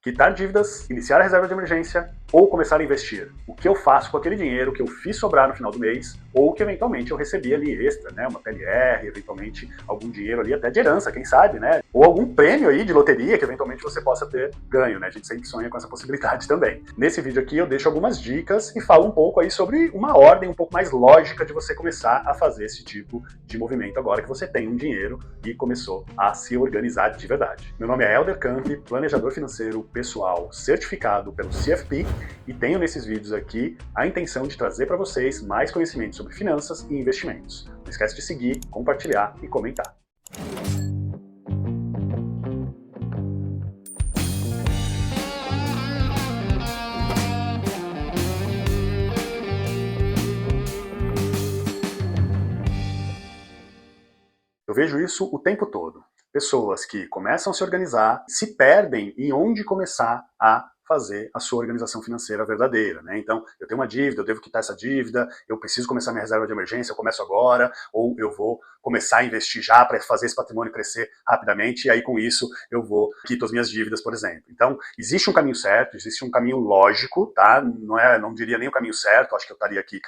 Quitar dívidas, iniciar a reserva de emergência ou começar a investir. O que eu faço com aquele dinheiro que eu fiz sobrar no final do mês ou que eventualmente eu recebi ali extra, né? Uma PLR, eventualmente algum dinheiro ali até de herança, quem sabe, né? Ou algum prêmio aí de loteria que eventualmente você possa ter ganho, né? A gente sempre sonha com essa possibilidade também. Nesse vídeo aqui eu deixo algumas dicas e falo um pouco aí sobre uma ordem um pouco mais lógica de você começar a fazer esse tipo de movimento agora que você tem um dinheiro e começou a se organizar de verdade. Meu nome é Helder Camp, planejador financeiro pessoal certificado pelo CFP e tenho nesses vídeos aqui a intenção de trazer para vocês mais conhecimento sobre finanças e investimentos. Não esquece de seguir, compartilhar e comentar. Eu vejo isso o tempo todo. Pessoas que começam a se organizar, se perdem em onde começar a fazer a sua organização financeira verdadeira, né? Então, eu tenho uma dívida, eu devo quitar essa dívida, eu preciso começar minha reserva de emergência, eu começo agora, ou eu vou começar a investir já para fazer esse patrimônio crescer rapidamente, e aí com isso eu quito as minhas dívidas, por exemplo. Então, existe um caminho certo, existe um caminho lógico, tá? Não diria nem o caminho certo, acho que eu estaria aqui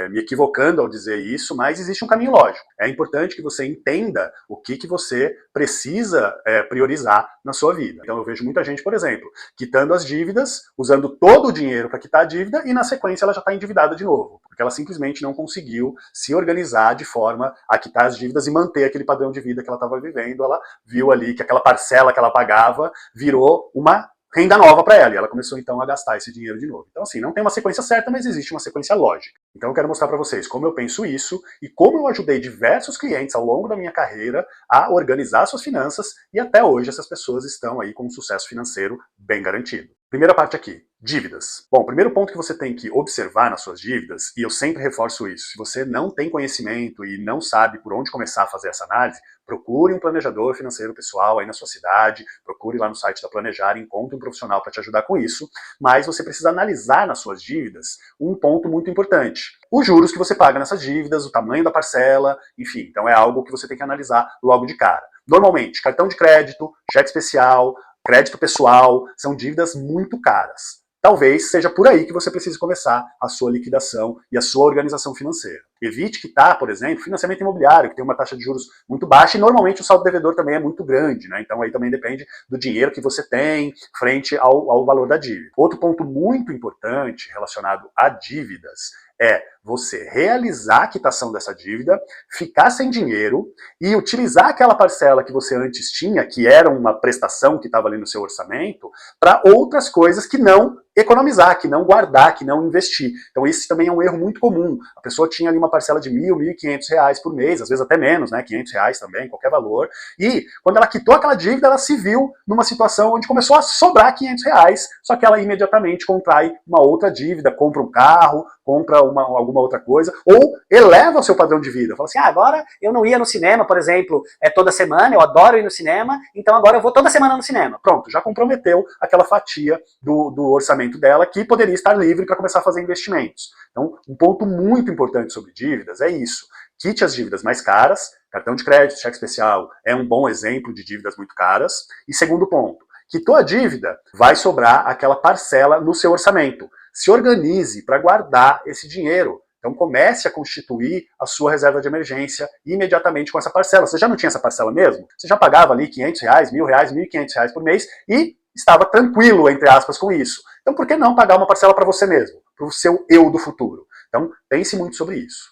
me equivocando ao dizer isso, mas existe um caminho lógico. É importante que você entenda o que você precisa priorizar na sua vida. Então, eu vejo muita gente, por exemplo, quitando as dívidas, usando todo o dinheiro para quitar a dívida e na sequência ela já está endividada de novo, porque ela simplesmente não conseguiu se organizar de forma a quitar as dívidas e manter aquele padrão de vida que ela estava vivendo. Ela viu ali que aquela parcela que ela pagava virou uma renda nova para ela, e ela começou então a gastar esse dinheiro de novo. Então assim, não tem uma sequência certa, mas existe uma sequência lógica. Então eu quero mostrar para vocês como eu penso isso e como eu ajudei diversos clientes ao longo da minha carreira a organizar suas finanças, e até hoje essas pessoas estão aí com um sucesso financeiro bem garantido. Primeira parte aqui, dívidas. Bom, o primeiro ponto que você tem que observar nas suas dívidas, e eu sempre reforço isso, se você não tem conhecimento e não sabe por onde começar a fazer essa análise, procure um planejador financeiro pessoal aí na sua cidade, procure lá no site da Planejar, encontre um profissional para te ajudar com isso, mas você precisa analisar nas suas dívidas um ponto muito importante. Os juros que você paga nessas dívidas, o tamanho da parcela, enfim, então é algo que você tem que analisar logo de cara. Normalmente, cartão de crédito, cheque especial, crédito pessoal, são dívidas muito caras. Talvez seja por aí que você precise começar a sua liquidação e a sua organização financeira. Evite quitar, por exemplo, financiamento imobiliário, que tem uma taxa de juros muito baixa e normalmente o saldo devedor também é muito grande, né? Então aí também depende do dinheiro que você tem frente ao valor da dívida. Outro ponto muito importante relacionado a dívidas é você realizar a quitação dessa dívida, ficar sem dinheiro e utilizar aquela parcela que você antes tinha, que era uma prestação que estava ali no seu orçamento, para outras coisas que não economizar, que não guardar, que não investir. Então esse também é um erro muito comum. A pessoa tinha ali uma parcela de R$1.000, R$1.500 por mês, às vezes até menos, né? R$500 também, qualquer valor. E quando ela quitou aquela dívida, ela se viu numa situação onde começou a sobrar R$500, só que ela imediatamente contrai uma outra dívida, compra um carro, compra alguma outra coisa, ou eleva o seu padrão de vida. Fala assim, agora eu não ia no cinema, por exemplo, toda semana, eu adoro ir no cinema, então agora eu vou toda semana no cinema. Pronto, já comprometeu aquela fatia do orçamento dela que poderia estar livre para começar a fazer investimentos. Então, um ponto muito importante sobre dívidas é isso. Quite as dívidas mais caras, cartão de crédito, cheque especial é um bom exemplo de dívidas muito caras. E segundo ponto, quitou a dívida, vai sobrar aquela parcela no seu orçamento. Se organize para guardar esse dinheiro. Então comece a constituir a sua reserva de emergência imediatamente com essa parcela. Você já não tinha essa parcela mesmo? Você já pagava ali R$500, R$1.000, R$1.500 por mês e estava tranquilo, entre aspas, com isso. Então por que não pagar uma parcela para você mesmo? Para o seu eu do futuro. Então pense muito sobre isso.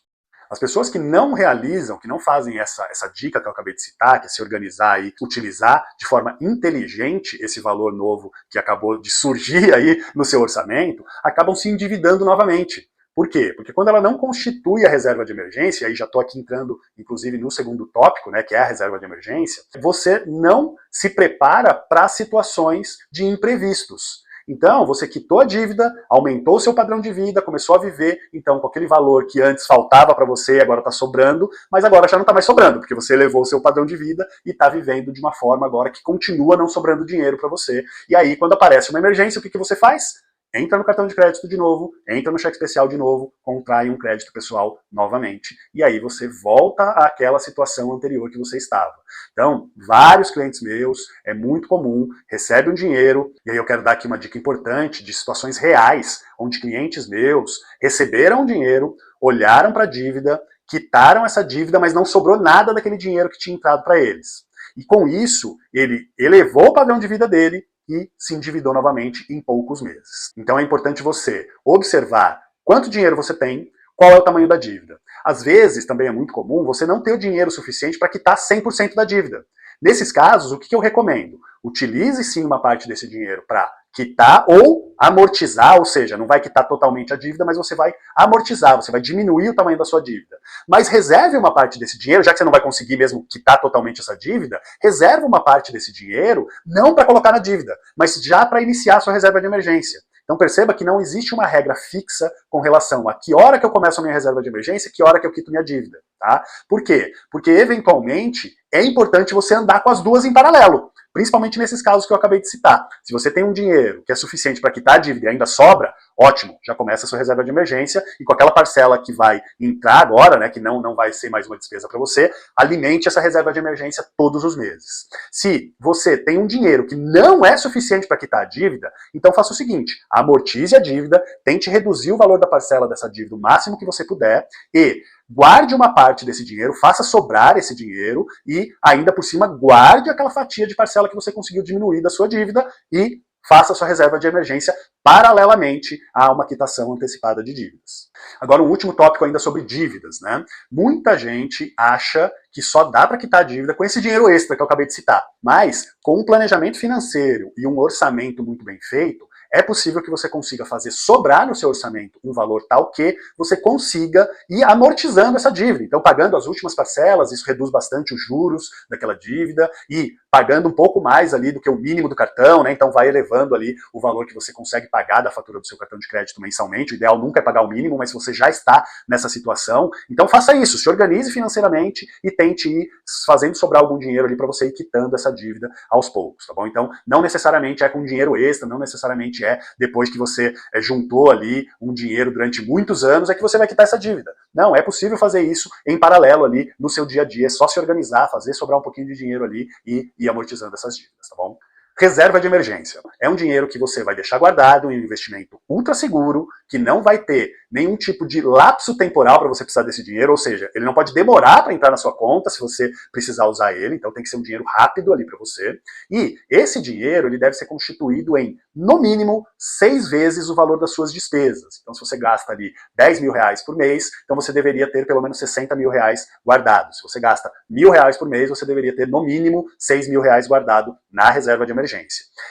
As pessoas que não realizam, que não fazem essa dica que eu acabei de citar, que é se organizar e utilizar de forma inteligente esse valor novo que acabou de surgir aí no seu orçamento, acabam se endividando novamente. Por quê? Porque quando ela não constitui a reserva de emergência, aí já estou aqui entrando inclusive no segundo tópico, né, que é a reserva de emergência, você não se prepara para situações de imprevistos. Então, você quitou a dívida, aumentou o seu padrão de vida, começou a viver, então, com aquele valor que antes faltava para você, agora está sobrando, mas agora já não está mais sobrando, porque você elevou o seu padrão de vida e está vivendo de uma forma agora que continua não sobrando dinheiro para você. E aí, quando aparece uma emergência, o que você faz? entra no cartão de crédito de novo, entra no cheque especial de novo, contrai um crédito pessoal novamente, e aí você volta àquela situação anterior que você estava. Então, vários clientes meus, é muito comum, recebem um dinheiro, e aí eu quero dar aqui uma dica importante de situações reais, onde clientes meus receberam dinheiro, olharam para a dívida, quitaram essa dívida, mas não sobrou nada daquele dinheiro que tinha entrado para eles. E com isso, ele elevou o padrão de vida dele e se endividou novamente em poucos meses. Então é importante você observar quanto dinheiro você tem, qual é o tamanho da dívida. Às vezes, também é muito comum, você não ter o dinheiro suficiente para quitar 100% da dívida. Nesses casos, o que eu recomendo? Utilize sim uma parte desse dinheiro para quitar ou amortizar, ou seja, não vai quitar totalmente a dívida, mas você vai amortizar, você vai diminuir o tamanho da sua dívida. Mas reserve uma parte desse dinheiro, já que você não vai conseguir mesmo quitar totalmente essa dívida, reserve uma parte desse dinheiro, não para colocar na dívida, mas já para iniciar a sua reserva de emergência. Então perceba que não existe uma regra fixa com relação a que hora que eu começo a minha reserva de emergência, que hora que eu quito minha dívida. Tá? Por quê? Porque eventualmente é importante você andar com as duas em paralelo. Principalmente nesses casos que eu acabei de citar. Se você tem um dinheiro que é suficiente para quitar a dívida e ainda sobra, ótimo, já começa a sua reserva de emergência e com aquela parcela que vai entrar agora, né, que não vai ser mais uma despesa para você, alimente essa reserva de emergência todos os meses. Se você tem um dinheiro que não é suficiente para quitar a dívida, então faça o seguinte, amortize a dívida, tente reduzir o valor da parcela dessa dívida o máximo que você puder e guarde uma parte desse dinheiro, faça sobrar esse dinheiro e, ainda por cima, guarde aquela fatia de parcela que você conseguiu diminuir da sua dívida e faça a sua reserva de emergência paralelamente a uma quitação antecipada de dívidas. Agora, um último tópico ainda sobre dívidas, né? Muita gente acha que só dá para quitar a dívida com esse dinheiro extra que eu acabei de citar. Mas, com um planejamento financeiro e um orçamento muito bem feito, é possível que você consiga fazer sobrar no seu orçamento um valor tal que você consiga ir amortizando essa dívida. Então, pagando as últimas parcelas, isso reduz bastante os juros daquela dívida e pagando um pouco mais ali do que o mínimo do cartão, né? Então vai elevando ali o valor que você consegue pagar da fatura do seu cartão de crédito mensalmente. O ideal nunca é pagar o mínimo, mas você já está nessa situação. Então faça isso, se organize financeiramente e tente ir fazendo sobrar algum dinheiro ali para você ir quitando essa dívida aos poucos, tá bom? Então não necessariamente é com dinheiro extra, não necessariamente é depois que você juntou ali um dinheiro durante muitos anos é que você vai quitar essa dívida. Não, é possível fazer isso em paralelo ali no seu dia a dia, é só se organizar, fazer sobrar um pouquinho de dinheiro ali e ir amortizando essas dívidas, tá bom? Reserva de emergência. É um dinheiro que você vai deixar guardado em um investimento ultra seguro, que não vai ter nenhum tipo de lapso temporal para você precisar desse dinheiro, ou seja, ele não pode demorar para entrar na sua conta se você precisar usar ele, então tem que ser um dinheiro rápido ali para você. E esse dinheiro ele deve ser constituído em, no mínimo, 6 vezes o valor das suas despesas. Então se você gasta ali 10 mil reais por mês, então você deveria ter pelo menos 60 mil reais guardados. Se você gasta R$1.000 por mês, você deveria ter no mínimo 6 mil reais guardado na reserva de emergência.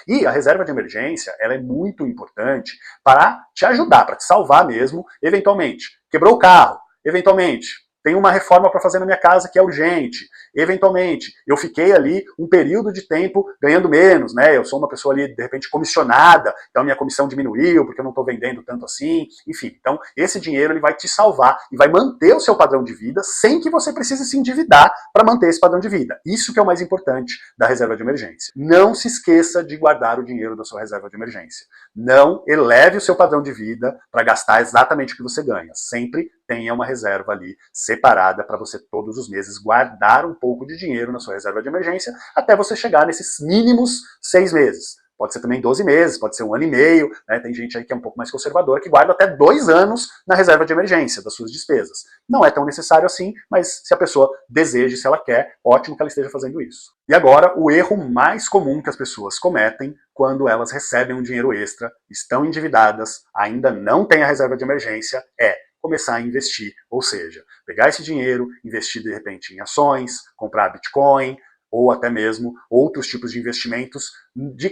E a reserva de emergência ela é muito importante para te ajudar, para te salvar mesmo, eventualmente. Quebrou o carro, eventualmente. Tem uma reforma para fazer na minha casa que é urgente. Eventualmente, eu fiquei ali um período de tempo ganhando menos, né? Eu sou uma pessoa ali, de repente, comissionada, então minha comissão diminuiu porque eu não estou vendendo tanto assim. Enfim, então esse dinheiro ele vai te salvar e vai manter o seu padrão de vida sem que você precise se endividar para manter esse padrão de vida. Isso que é o mais importante da reserva de emergência. Não se esqueça de guardar o dinheiro da sua reserva de emergência. Não eleve o seu padrão de vida para gastar exatamente o que você ganha. Sempre tenha uma reserva ali separada para você todos os meses guardar um pouco de dinheiro na sua reserva de emergência até você chegar nesses mínimos 6 meses. Pode ser também 12 meses, pode ser 1 ano e meio, né? Tem gente aí que é um pouco mais conservadora que guarda até 2 anos na reserva de emergência das suas despesas. Não é tão necessário assim, mas se a pessoa deseja, se ela quer, ótimo que ela esteja fazendo isso. E agora, o erro mais comum que as pessoas cometem quando elas recebem um dinheiro extra, estão endividadas, ainda não têm a reserva de emergência, é começar a investir, ou seja, pegar esse dinheiro, investir de repente em ações, comprar Bitcoin, ou até mesmo outros tipos de investimentos,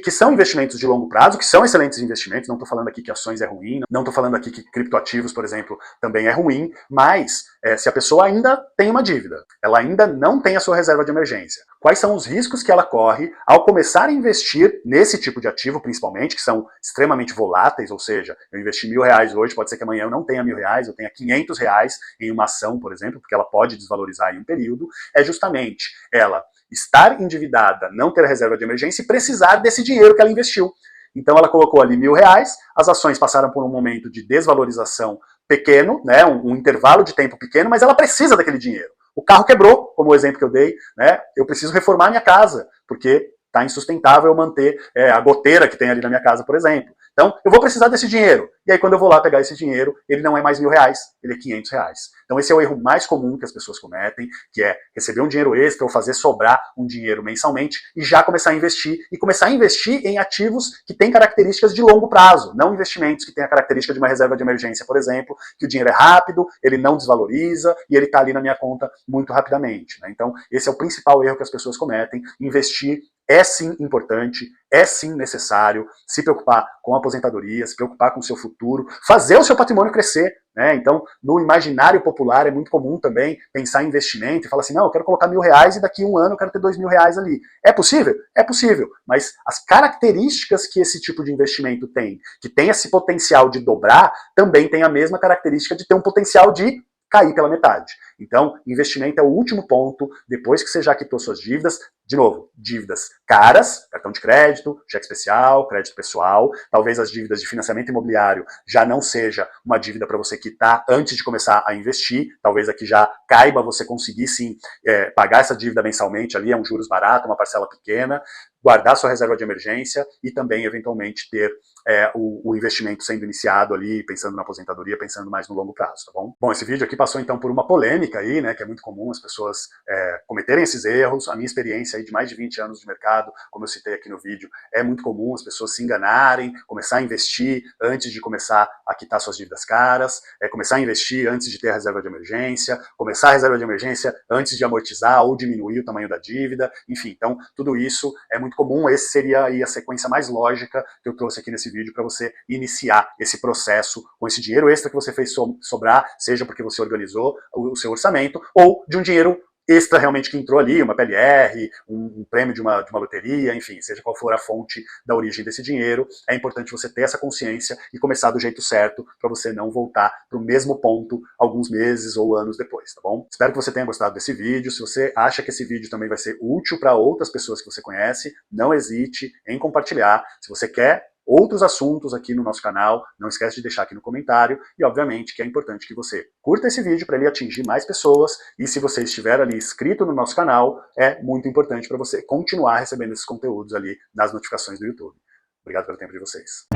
que são investimentos de longo prazo, que são excelentes investimentos, não estou falando aqui que ações é ruim, não estou falando aqui que criptoativos, por exemplo, também é ruim, mas se a pessoa ainda tem uma dívida, ela ainda não tem a sua reserva de emergência, quais são os riscos que ela corre ao começar a investir nesse tipo de ativo, principalmente, que são extremamente voláteis, ou seja, eu investi R$1.000 hoje, pode ser que amanhã eu não tenha R$1.000, eu tenha R$500 em uma ação, por exemplo, porque ela pode desvalorizar em um período, é justamente ela estar endividada, não ter reserva de emergência e precisar desse dinheiro que ela investiu. Então ela colocou ali R$1.000, as ações passaram por um momento de desvalorização pequeno, né, um intervalo de tempo pequeno, mas ela precisa daquele dinheiro. O carro quebrou, como o exemplo que eu dei, né, eu preciso reformar minha casa, porque está insustentável manter a goteira que tem ali na minha casa, por exemplo. Então, eu vou precisar desse dinheiro. E aí, quando eu vou lá pegar esse dinheiro, ele não é mais R$1.000, ele é R$500. Então, esse é o erro mais comum que as pessoas cometem, que é receber um dinheiro extra ou fazer sobrar um dinheiro mensalmente e já começar a investir. E começar a investir em ativos que têm características de longo prazo, não investimentos que têm a característica de uma reserva de emergência, por exemplo, que o dinheiro é rápido, ele não desvaloriza e ele está ali na minha conta muito rapidamente, né? Então, esse é o principal erro que as pessoas cometem. Investir é sim importante, é sim necessário se preocupar com a aposentadoria, se preocupar com o seu futuro, fazer o seu patrimônio crescer, né? Então, no imaginário popular é muito comum também pensar em investimento e falar assim, não, eu quero colocar R$1.000 e daqui a um ano eu quero ter R$2.000 ali. É possível? É possível, mas as características que esse tipo de investimento tem, que tem esse potencial de dobrar, também tem a mesma característica de ter um potencial de cair pela metade. Então, investimento é o último ponto, depois que você já quitou suas dívidas, de novo, dívidas caras, cartão de crédito, cheque especial, crédito pessoal, talvez as dívidas de financiamento imobiliário já não seja uma dívida para você quitar antes de começar a investir, talvez aqui já caiba você conseguir sim pagar essa dívida mensalmente ali, é um juros barato, uma parcela pequena, guardar sua reserva de emergência e também, eventualmente, ter o investimento sendo iniciado ali, pensando na aposentadoria, pensando mais no longo prazo, tá bom? Bom, esse vídeo aqui passou então por uma polêmica aí, né, que é muito comum as pessoas cometerem esses erros. A minha experiência aí de mais de 20 anos de mercado, como eu citei aqui no vídeo, é muito comum as pessoas se enganarem, começar a investir antes de começar a quitar suas dívidas caras, começar a investir antes de ter a reserva de emergência, começar a reserva de emergência antes de amortizar ou diminuir o tamanho da dívida, enfim, então tudo isso é muito comum. Esse seria aí a sequência mais lógica que eu trouxe aqui nesse vídeo para você iniciar esse processo com esse dinheiro extra que você fez sobrar, seja porque você organizou o seu orçamento ou de um dinheiro extra realmente que entrou ali, uma PLR, um prêmio de uma loteria, enfim, seja qual for a fonte da origem desse dinheiro, é importante você ter essa consciência e começar do jeito certo para você não voltar para o mesmo ponto alguns meses ou anos depois, tá bom? Espero que você tenha gostado desse vídeo. Se você acha que esse vídeo também vai ser útil para outras pessoas que você conhece, não hesite em compartilhar. Se você quer outros assuntos aqui no nosso canal, não esquece de deixar aqui no comentário, e obviamente que é importante que você curta esse vídeo para ele atingir mais pessoas, e se você estiver ali inscrito no nosso canal, é muito importante para você continuar recebendo esses conteúdos ali nas notificações do YouTube. Obrigado pelo tempo de vocês.